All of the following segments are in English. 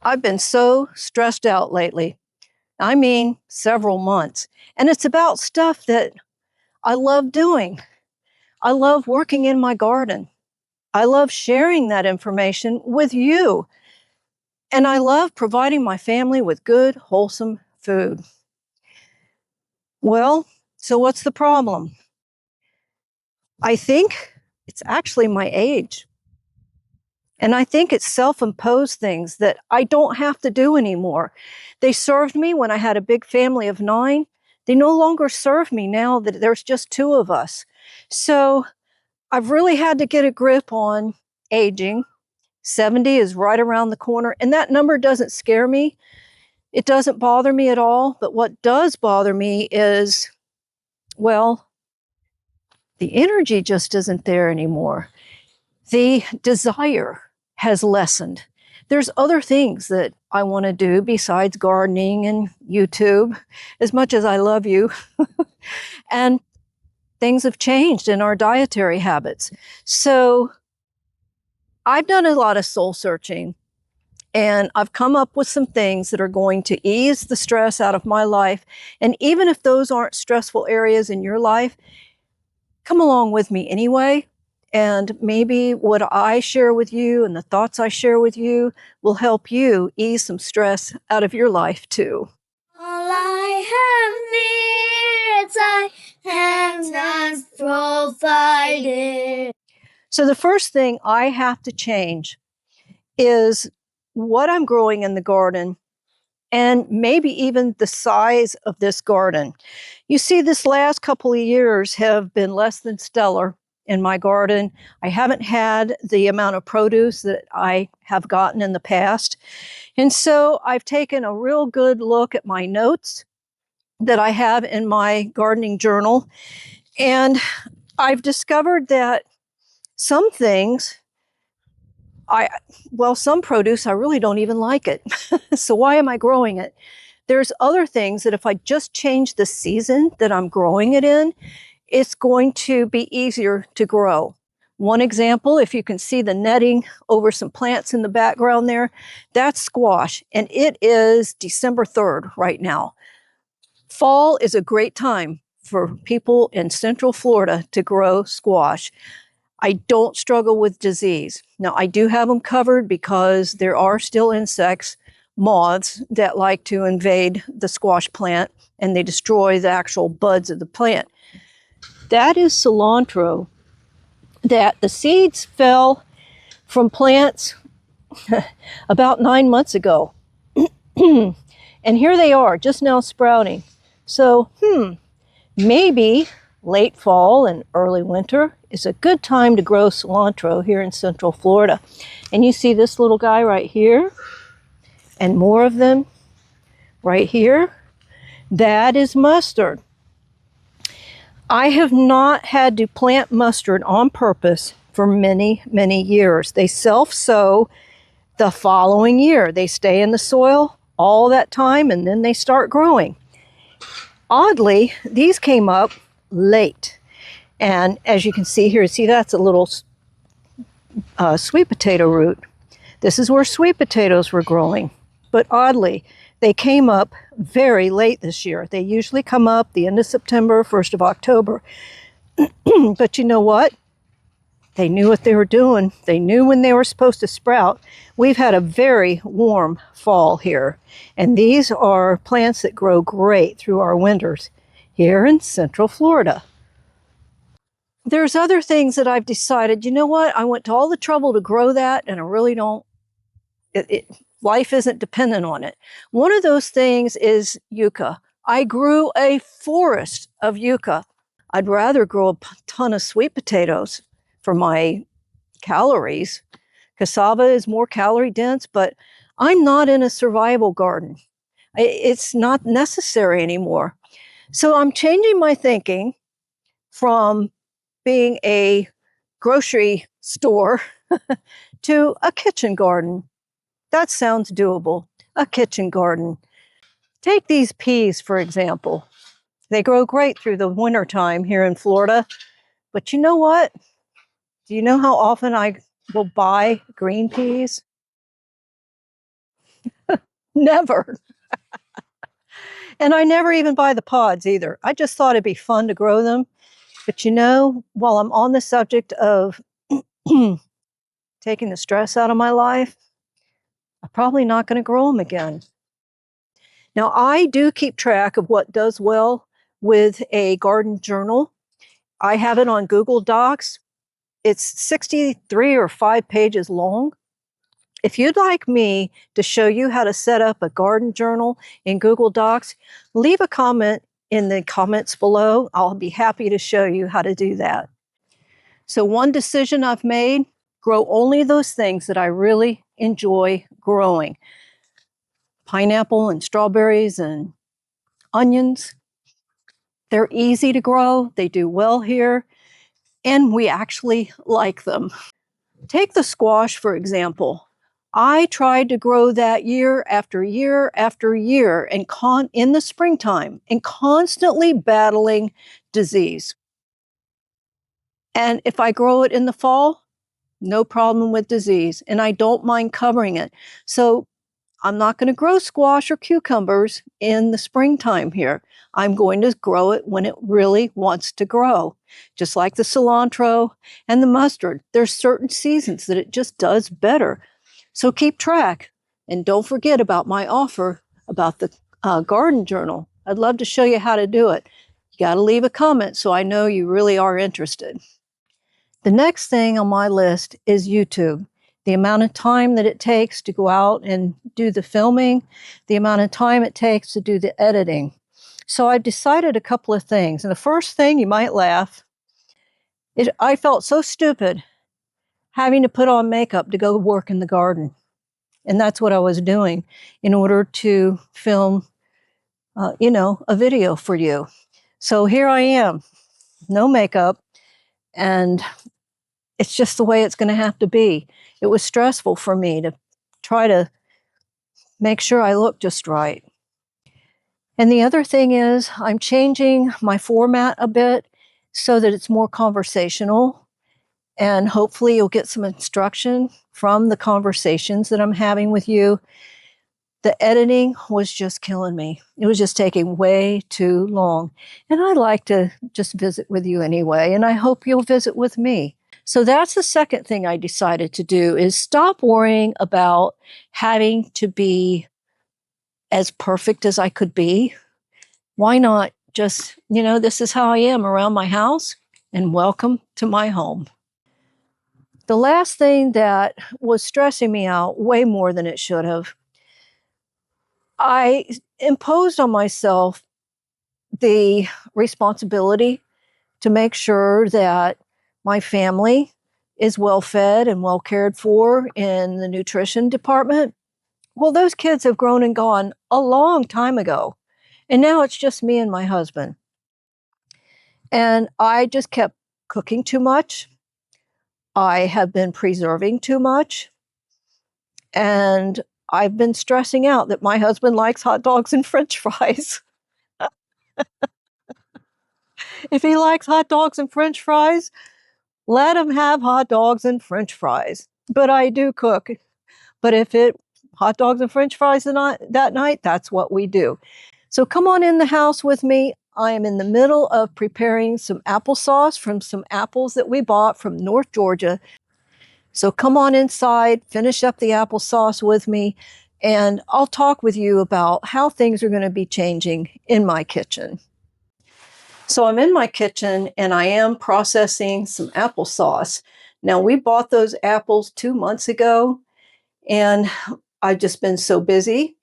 I've been so stressed out lately. I mean, several months. And it's about stuff that I love doing. I love working in my garden. I love sharing that information with you. And I love providing my family with good, wholesome food. Well, so what's the problem? I think it's actually my age. And I think it's self-imposed things that I don't have to do anymore. They served me when I had a big family of 9. They no longer serve me now that there's just 2 of us. So I've really had to get a grip on aging. 70 is right around the corner, and that number doesn't scare me. It doesn't bother me at all. But what does bother me is, well, the energy just isn't there anymore. The desire has lessened. There's other things that I want to do besides gardening and YouTube, as much as I love you. And things have changed in our dietary habits. So I've done a lot of soul searching, and I've come up with some things that are going to ease the stress out of my life. And even if those aren't stressful areas in your life, come along with me anyway. And maybe what I share with you and the thoughts I share with you will help you ease some stress out of your life too. All I have needs, I have not provided. So the first thing I have to change is what I'm growing in the garden, and maybe even the size of this garden. You see, this last couple of years have been less than stellar in my garden. I haven't had the amount of produce that I have gotten in the past. And so I've taken a real good look at my notes that I have in my gardening journal. And I've discovered that some things some produce, I really don't even like it. So why am I growing it? There's other things that if I just change the season that I'm growing it in, it's going to be easier to grow. One example, if you can see the netting over some plants in the background there, that's squash, and it is December 3rd right now. Fall is a great time for people in Central Florida to grow squash. I don't struggle with disease. Now, I do have them covered because there are still insects, moths, that like to invade the squash plant, and they destroy the actual buds of the plant. That is cilantro that the seeds fell from plants about 9 months ago. And here they are, just now sprouting. So, maybe late fall and early winter is a good time to grow cilantro here in Central Florida. And you see this little guy right here, and more of them right here. That is mustard. I have not had to plant mustard on purpose for many, many years. They self-sow the following year. They stay in the soil all that time, and then they start growing. Oddly, these came up late. And as you can see here, see that's a little sweet potato root. This is where sweet potatoes were growing. But oddly, they came up very late this year. They usually come up the end of September, 1st of October. But you know what? They knew what they were doing. They knew when they were supposed to sprout. We've had a very warm fall here. And these are plants that grow great through our winters here in Central Florida. There's other things that I've decided, you know what? I went to all the trouble to grow that, and I really don't, life isn't dependent on it. One of those things is yucca. I grew a forest of yucca. I'd rather grow a ton of sweet potatoes for my calories. Cassava is more calorie dense, but I'm not in a survival garden. It's not necessary anymore. So I'm changing my thinking from being a grocery store to a kitchen garden. That sounds doable, a kitchen garden. Take these peas, for example. They grow great through the wintertime here in Florida. But you know what? Do you know how often I will buy green peas? Never. And I never even buy the pods either. I just thought it'd be fun to grow them. But while I'm on the subject of taking the stress out of my life, I'm probably not going to grow them again. Now, I do keep track of what does well with a garden journal. I have it on Google Docs. It's 63 or 5 pages long. If you'd like me to show you how to set up a garden journal in Google Docs, leave a comment in the comments below. I'll be happy to show you how to do that. So one decision I've made, grow only those things that I really enjoy growing. Pineapple and strawberries and onions. They're easy to grow. They do well here. And we actually like them. Take the squash, for example. I tried to grow that year after year after year in the springtime and constantly battling disease. And if I grow it in the fall, no problem with disease. And I don't mind covering it. So I'm not going to grow squash or cucumbers in the springtime here. I'm going to grow it when it really wants to grow. Just like the cilantro and the mustard. There's certain seasons that it just does better. So keep track. And don't forget about my offer about the garden journal. I'd love to show you how to do it. You got to leave a comment so I know you really are interested. The next thing on my list is YouTube. The amount of time that it takes to go out and do the filming, the amount of time it takes to do the editing. So I've decided a couple of things. And the first thing, you might laugh, is I felt so stupid having to put on makeup to go work in the garden. And that's what I was doing in order to film, a video for you. So here I am, no makeup, and it's just the way it's going to have to be. It was stressful for me to try to make sure I look just right. And the other thing is I'm changing my format a bit so that it's more conversational. And hopefully you'll get some instruction from the conversations that I'm having with you. The editing was just killing me. It was just taking way too long. And I like to just visit with you anyway, and I hope you'll visit with me. So that's the second thing I decided to do is stop worrying about having to be as perfect as I could be. Why not just, this is how I am around my house, and welcome to my home. The last thing that was stressing me out way more than it should have, I imposed on myself the responsibility to make sure that my family is well fed and well cared for in the nutrition department. Well, those kids have grown and gone a long time ago. And now it's just me and my husband. And I just kept cooking too much. I have been preserving too much. And I've been stressing out that my husband likes hot dogs and French fries. If he likes hot dogs and French fries, let him have hot dogs and French fries. But I do cook. But hot dogs and French fries that night, that's what we do. So come on in the house with me. I am in the middle of preparing some applesauce from some apples that we bought from North Georgia. So come on inside, finish up the applesauce with me, and I'll talk with you about how things are going to be changing in my kitchen. So I'm in my kitchen and I am processing some applesauce. Now we bought those apples 2 months ago, and I've just been so busy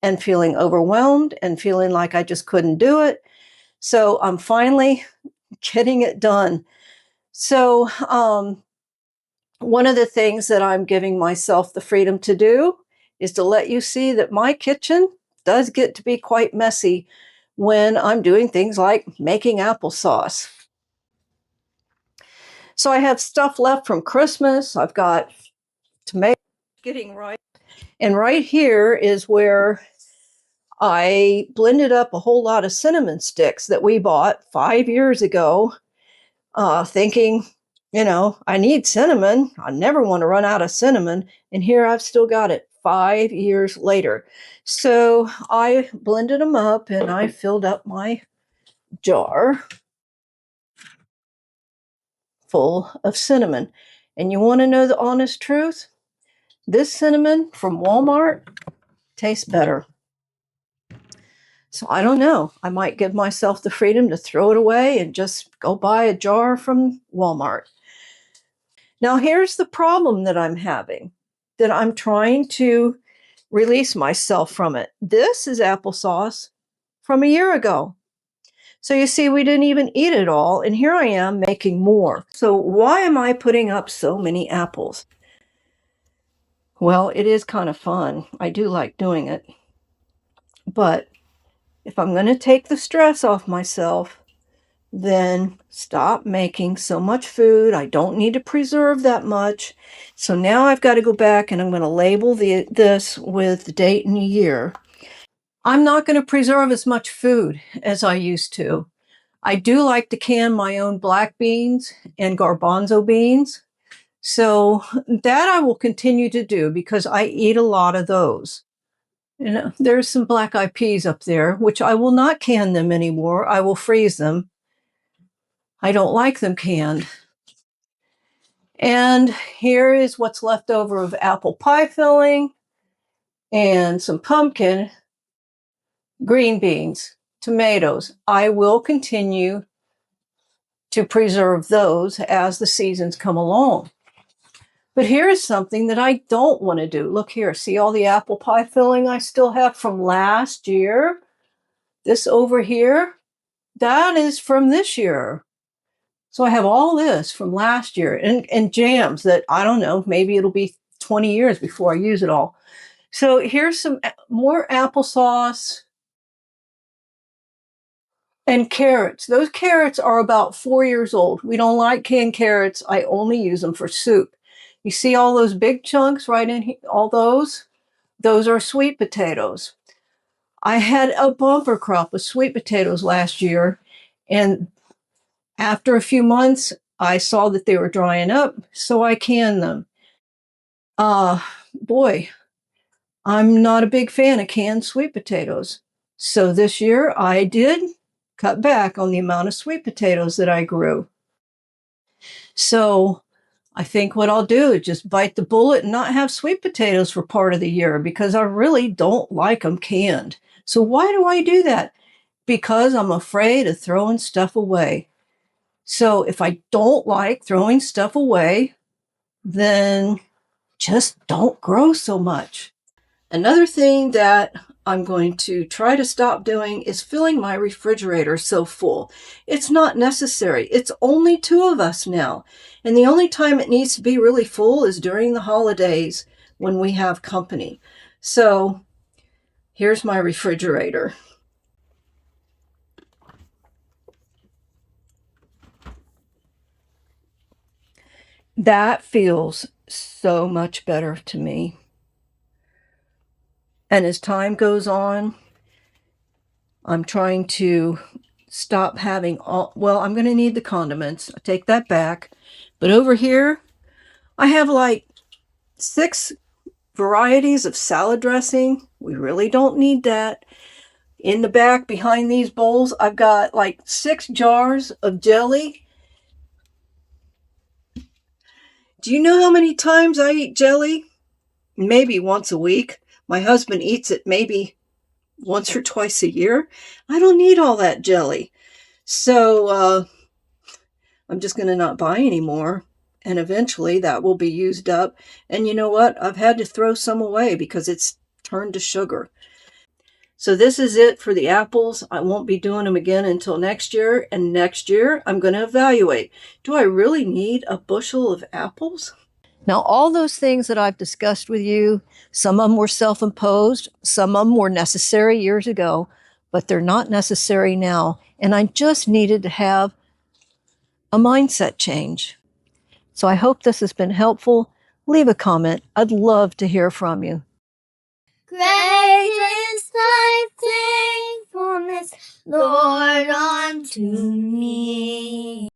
and feeling overwhelmed and feeling like I just couldn't do it. So I'm finally getting it done. So one of the things that I'm giving myself the freedom to do is to let you see that my kitchen does get to be quite messy when I'm doing things like making applesauce. So I have stuff left from Christmas. I've got tomatoes getting ripe. And right here is where I blended up a whole lot of cinnamon sticks that we bought 5 years ago, thinking, I need cinnamon. I never want to run out of cinnamon. And here I've still got it 5 years later. So I blended them up and I filled up my jar full of cinnamon. And you want to know the honest truth? This cinnamon from Walmart tastes better. So I don't know. I might give myself the freedom to throw it away and just go buy a jar from Walmart. Now, here's the problem that I'm having, that I'm trying to release myself from it. This is applesauce from a year ago. So you see, we didn't even eat it all, and here I am making more. So why am I putting up so many apples? Well, it is kind of fun. I do like doing it. But if I'm going to take the stress off myself, then stop making so much food. I don't need to preserve that much. So now I've got to go back and I'm going to label this with the date and the year. I'm not going to preserve as much food as I used to. I do like to can my own black beans and garbanzo beans. So that I will continue to do because I eat a lot of those. You know, there's some black eyed peas up there, which I will not can them anymore. I will freeze them. I don't like them canned. And here is what's left over of apple pie filling and some pumpkin, green beans, tomatoes. I will continue to preserve those as the seasons come along. But here is something that I don't want to do. Look here, see all the apple pie filling I still have from last year? This over here, that is from this year. So I have all this from last year and jams that, I don't know, maybe it'll be 20 years before I use it all. So here's some more applesauce and carrots. Those carrots are about 4 years old. We don't like canned carrots. I only use them for soup. You see all those big chunks right in here, all those? Those are sweet potatoes. I had a bumper crop of sweet potatoes last year, and after a few months, I saw that they were drying up, so I canned them. Boy, I'm not a big fan of canned sweet potatoes. So this year I did cut back on the amount of sweet potatoes that I grew. So I think what I'll do is just bite the bullet and not have sweet potatoes for part of the year because I really don't like them canned. So why do I do that? Because I'm afraid of throwing stuff away. So if I don't like throwing stuff away, then just don't grow so much. Another thing that I'm going to try to stop doing is filling my refrigerator so full. It's not necessary. It's only 2 of us now. And the only time it needs to be really full is during the holidays when we have company. So here's my refrigerator. That feels so much better to me. And as time goes on, I'm trying to stop having well, I'm going to need the condiments. I take that back. But over here, I have like 6 varieties of salad dressing. We really don't need that. In the back, behind these bowls, I've got like 6 jars of jelly. Do you know how many times I eat jelly? Maybe once a week. My husband eats it maybe once or twice a year. I don't need all that jelly. So I'm just going to not buy any more. And eventually that will be used up. And you know what? I've had to throw some away because it's turned to sugar. So this is it for the apples. I won't be doing them again until next year. And next year I'm going to evaluate. Do I really need a bushel of apples? Now, all those things that I've discussed with you, some of them were self-imposed, some of them were necessary years ago, but they're not necessary now. And I just needed to have a mindset change. So I hope this has been helpful. Leave a comment. I'd love to hear from you. Great is thy faithfulness, Lord, unto me.